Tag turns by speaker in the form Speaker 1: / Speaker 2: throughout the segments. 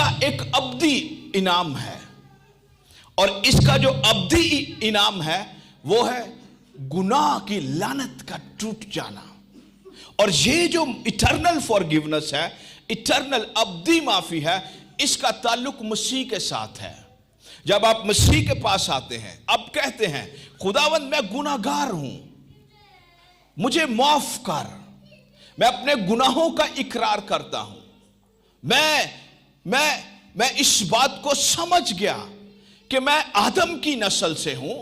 Speaker 1: इसका एक अब्दी इनाम है, और इसका जो अब्दी इनाम है वो है गुनाह की लानत का टूट जाना। और ये जो इटर्नल फॉरगिवनेस है, इटर्नल अब्दी माफी है, इसका ताल्लुक मसीह के साथ है। जब आप मसीह के पास आते हैं, अब कहते हैं खुदावंद मैं गुनाहगार हूं, मुझे माफ कर, मैं अपने गुनाहों का इकरार करता हूं, मैं इस बात को समझ गया कि मैं आदम की नस्ल से हूं,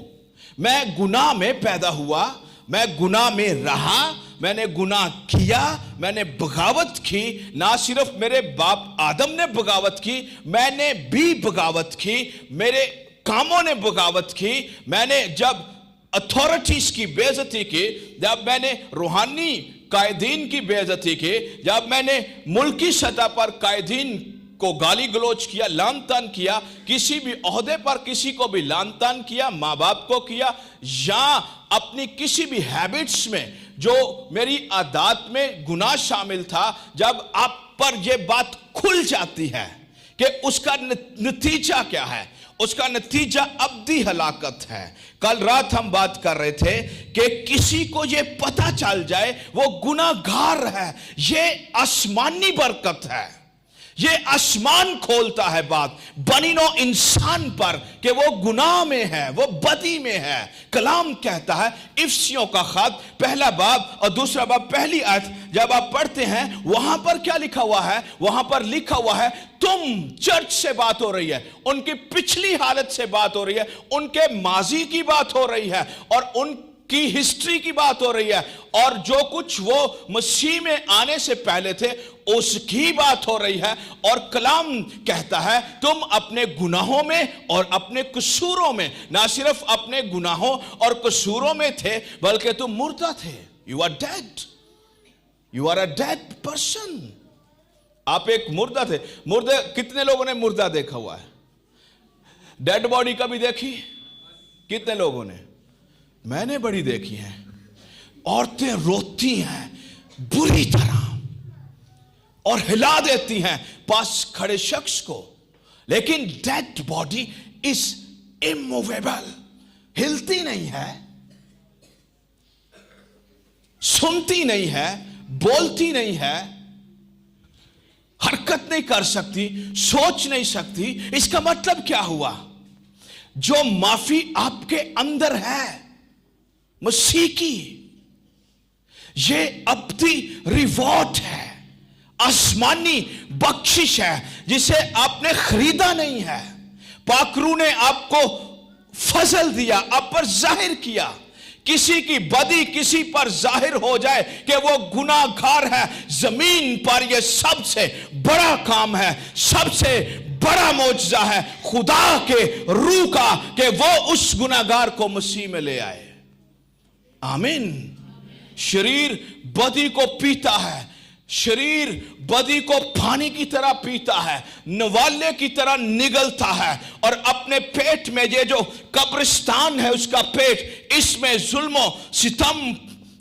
Speaker 1: मैं गुनाह में पैदा हुआ, मैं गुनाह में रहा, मैंने गुनाह किया, मैंने बगावत की। ना सिर्फ मेरे बाप आदम ने बगावत की, मैंने भी बगावत की, मेरे कामों ने बगावत की। मैंने जब अथॉरिटीज की बेइज्जती की, जब मैंने रूहानी कायदीन की बेइज्जती की, जब मैंने मुल्की सतह पर कायदीन को गाली गलोच किया, लान तान किया, किसी भी ओहदे पर किसी को भी लान तान किया, माँ बाप को किया, या अपनी किसी भी हैबिट्स में जो मेरी आदत में गुनाह शामिल था, जब आप पर यह बात खुल जाती है कि उसका नतीजा क्या है, उसका नतीजा अब्दी हलाकत है। कल रात हम बात कर रहे थे कि किसी को यह पता चल जाए वो गुनाहगार है, यह आसमानी बरकत है, ये आसमान खोलता है बात बनीनो इंसान पर कि वो गुनाह में है, वो बदी में है। कलाम कहता है, इफ्सियों का खत पहला बाब और दूसरा बाब पहली आयत जब आप पढ़ते हैं, वहां पर क्या लिखा हुआ है? वहां पर लिखा हुआ है तुम चर्च से बात हो रही है, उनकी पिछली हालत से बात हो रही है, उनके माजी की बात हो रही है, और उनकी हिस्ट्री की बात हो रही है, और जो कुछ वो मसीह में आने से पहले थे उसकी बात हो रही है। और कलाम कहता है तुम अपने गुनाहों में और अपने कसूरों में, ना सिर्फ अपने गुनाहों और कसूरों में थे, बल्कि तुम मुर्दा थे। You are dead, you are a dead person. आप एक मुर्दा थे। मुर्दे, कितने लोगों ने मुर्दा देखा हुआ है? डेड बॉडी कभी देखी? कितने लोगों ने? मैंने बड़ी देखी है। औरतें रोती हैं बुरी तरह और हिला देती हैं पास खड़े शख्स को, लेकिन डेड बॉडी इज इमूवेबल, हिलती नहीं है, सुनती नहीं है, बोलती नहीं है, हरकत नहीं कर सकती, सोच नहीं सकती। इसका मतलब क्या हुआ? जो माफी आपके अंदर है मसीह की, ये अब्दी रिवॉर्ड है, आसमानी बख्शिश है, जिसे आपने खरीदा नहीं है। पाकरू ने आपको फजल दिया, आप पर जाहिर किया। किसी की बदी किसी पर जाहिर हो जाए कि वो गुनाहगार है, जमीन पर यह सबसे बड़ा काम है, सबसे बड़ा मौजज़ा है खुदा के रूह का कि वो उस गुनाहगार को मसीह में ले आए। आमीन। शरीर बदी को पीता है, शरीर बदी को पानी की तरह पीता है, नवाले की तरह निगलता है, और अपने पेट में ये जो कब्रिस्तान है उसका पेट, इसमें जुल्मों सितम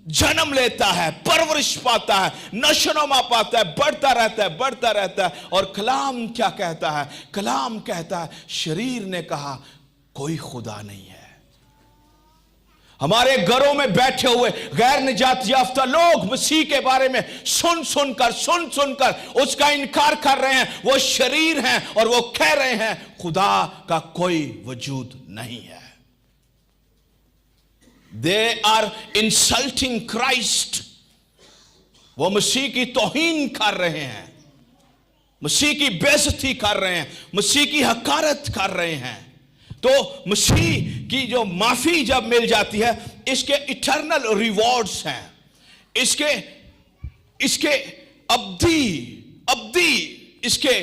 Speaker 1: जन्म लेता है, परवरिश पाता है, नशोनुमा पाता है, बढ़ता रहता है, बढ़ता रहता है। और कलाम क्या कहता है? कलाम कहता है शरीर ने कहा कोई खुदा नहीं है। हमारे घरों में बैठे हुए गैर निजात याफ्ता लोग मसीह के बारे में सुन सुनकर उसका इनकार कर रहे हैं। वो शरीर हैं और वो कह रहे हैं खुदा का कोई वजूद नहीं है। They are insulting Christ. वो मसीह की तौहीन कर रहे हैं, मसीह की बेइज्जती कर रहे हैं, मसीह की हकारत कर रहे हैं। तो मसीह की जो माफी जब मिल जाती है, इसके इटर्नल रिवॉर्ड्स हैं, इसके अब्दी इसके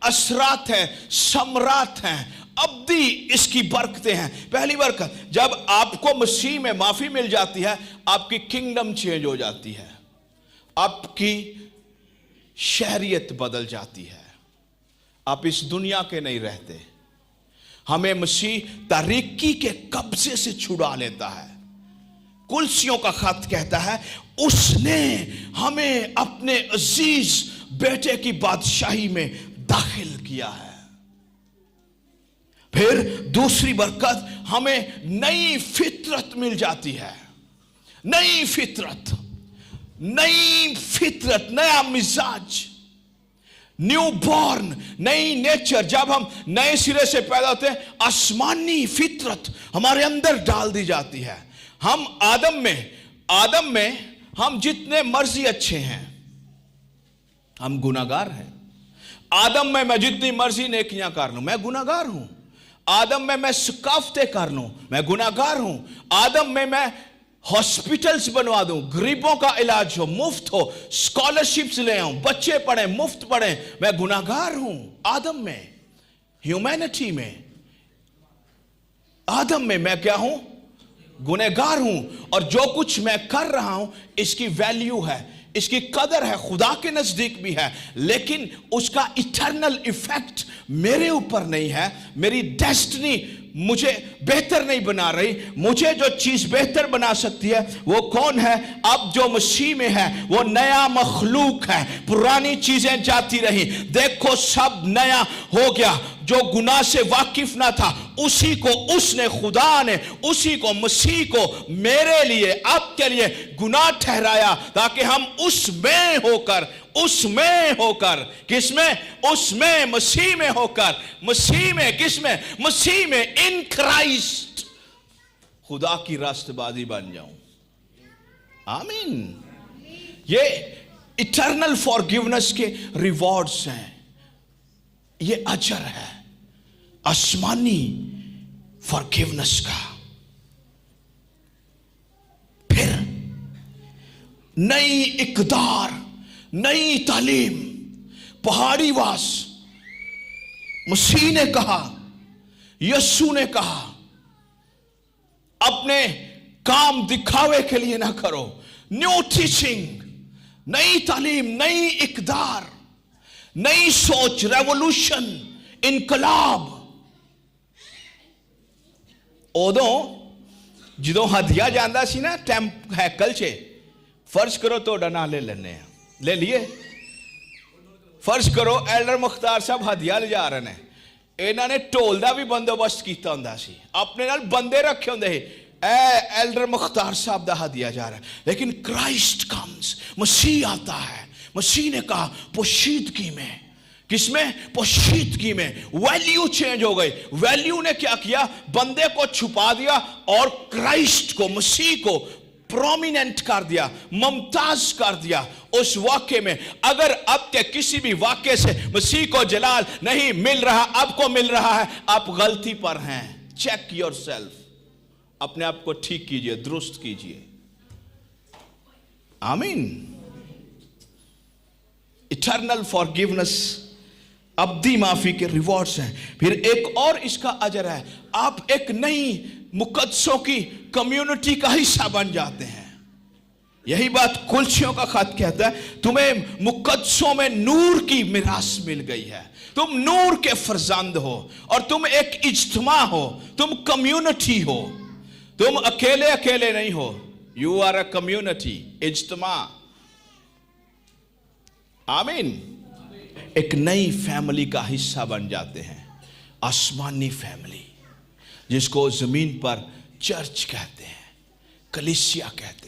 Speaker 1: असरात हैं, समरात हैं, अब्दी इसकी बरकतें हैं। पहली बरकत, जब आपको मसीह में माफी मिल जाती है, आपकी किंगडम चेंज हो जाती है, आपकी शहरियत बदल जाती है, आप इस दुनिया के नहीं रहते। हमें मसीह तारीकी के कब्जे से छुड़ा लेता है। कुलसियों का खत कहता है उसने हमें अपने अजीज बेटे की बादशाही में दाखिल किया है। फिर दूसरी बरकत, हमें नई फितरत मिल जाती है। नई फितरत, नया मिजाज, न्यू बॉर्न, नई नेचर। जब हम नए सिरे से पैदा होते हैं, आसमानी फितरत हमारे अंदर डाल दी जाती है। हम आदम में हम जितने मर्जी अच्छे हैं, हम गुनाहगार हैं। आदम में मैं जितनी मर्जी नेकियां कर लूं, मैं गुनाहगार हूं। आदम में मैं सकाफते कर लूं, मैं गुनाहगार हूं। आदम में मैं हॉस्पिटल्स बनवा दूं, गरीबों का इलाज हो, मुफ्त हो, स्कॉलरशिप्स ले आऊं, बच्चे पढ़ें, मुफ्त पढ़ें, मैं गुनाहगार हूं। आदम में, ह्यूमैनिटी में, आदम में मैं क्या हूं? गुनहगार हूं। और जो कुछ मैं कर रहा हूं, इसकी वैल्यू है, इसकी कदर है, खुदा के नजदीक भी है, लेकिन उसका इटर्नल इफेक्ट मेरे ऊपर नहीं है। मेरी डेस्टिनी मुझे बेहतर नहीं बना रही। मुझे जो चीज बेहतर बना सकती है वो कौन है? अब जो मसीह में है वो नया मखलूक है। पुरानी चीजें जाती रही, देखो सब नया हो गया। जो गुनाह से वाकिफ ना था, उसी को उसने, खुदा ने उसी को, मसीह को मेरे लिए, आपके लिए गुनाह ठहराया, ताकि हम उसमें होकर, किसमें? उसमें, मसीह में होकर, मसीह में, किसमें? मसीह में, इन क्राइस्ट, खुदा की रास्तबाजी बन जाऊं। आमीन। ये इटर्नल फॉरगिवनेस के रिवॉर्ड्स हैं, ये अजर है आसमानी फॉरगिवनेस का। फिर नई इकदार, नई तालीम, पहाड़ी वास। मसीह ने कहा, यीशु ने कहा, अपने काम दिखावे के लिए ना करो। न्यू टीचिंग, नई तालीम, नई इकदार, नई सोच, रेवोल्यूशन, इनकलाब। ਉਦੋਂ ਜਦੋਂ ਹਦੀਆ ਜਾਂਦਾ ਸੀ ਨਾ ਹੈਕਲ 'ਚ, ਫਰਜ਼ ਕਰੋ ਤੁਹਾਡਾ ਨਾਂ ਲੈ ਲੈਣੇ ਆ, ਲੈ ਲਈਏ। ਫਰਜ਼ ਕਰੋ ਐਲਡਰ ਮੁਖਤਾਰ ਸਾਹਿਬ ਹਦੀਆ ਲਿਜਾ ਰਹੇ ਨੇ, ਇਹਨਾਂ ਨੇ ਢੋਲ ਦਾ ਵੀ ਬੰਦੋਬਸਤ ਕੀਤਾ ਹੁੰਦਾ ਸੀ, ਆਪਣੇ ਨਾਲ ਬੰਦੇ ਰੱਖੇ ਹੁੰਦੇ ਸੀ। एल्डर मुख्तार साहब दा हदिया जा रहा है, लेकिन क्राइस्ट कम्स, मसीह आता है। मसीह ने कहा पोशीदगी में, किसमें? पोशीदगी में वैल्यू चेंज हो गई। वैल्यू ने क्या किया? बंदे को छुपा दिया और क्राइस्ट को, मसीह को प्रोमिनेंट कर दिया, मुमताज कर दिया उस वाक्य में। अगर अब के किसी भी वाक्य से मसीह को जलाल नहीं मिल रहा, आपको मिल रहा है, आप गलती पर हैं। चेक योरसेल्फ, अपने आप को ठीक कीजिए, दुरुस्त कीजिए। आमीन। इटर्नल फॉरगिवनेस, अब्दी माफी के रिवॉर्ड्स हैं। फिर एक और इसका अजर है, आप एक नई मुकद्दसों की कम्युनिटी का हिस्सा बन जाते हैं। यही बात कुलसियों का खत कहता है, तुम्हें मुकद्दसों में नूर की मिरास मिल गई है। तुम नूर के फरजंद हो और तुम एक इज्तिमा हो, तुम कम्युनिटी हो, तुम अकेले अकेले नहीं हो। यू आर अ कम्युनिटी, इज्तिमा। आमीन। एक नई फैमिली का हिस्सा बन जाते हैं, आसमानी फैमिली, जिसको जमीन पर चर्च कहते हैं, कलीसिया कहते हैं।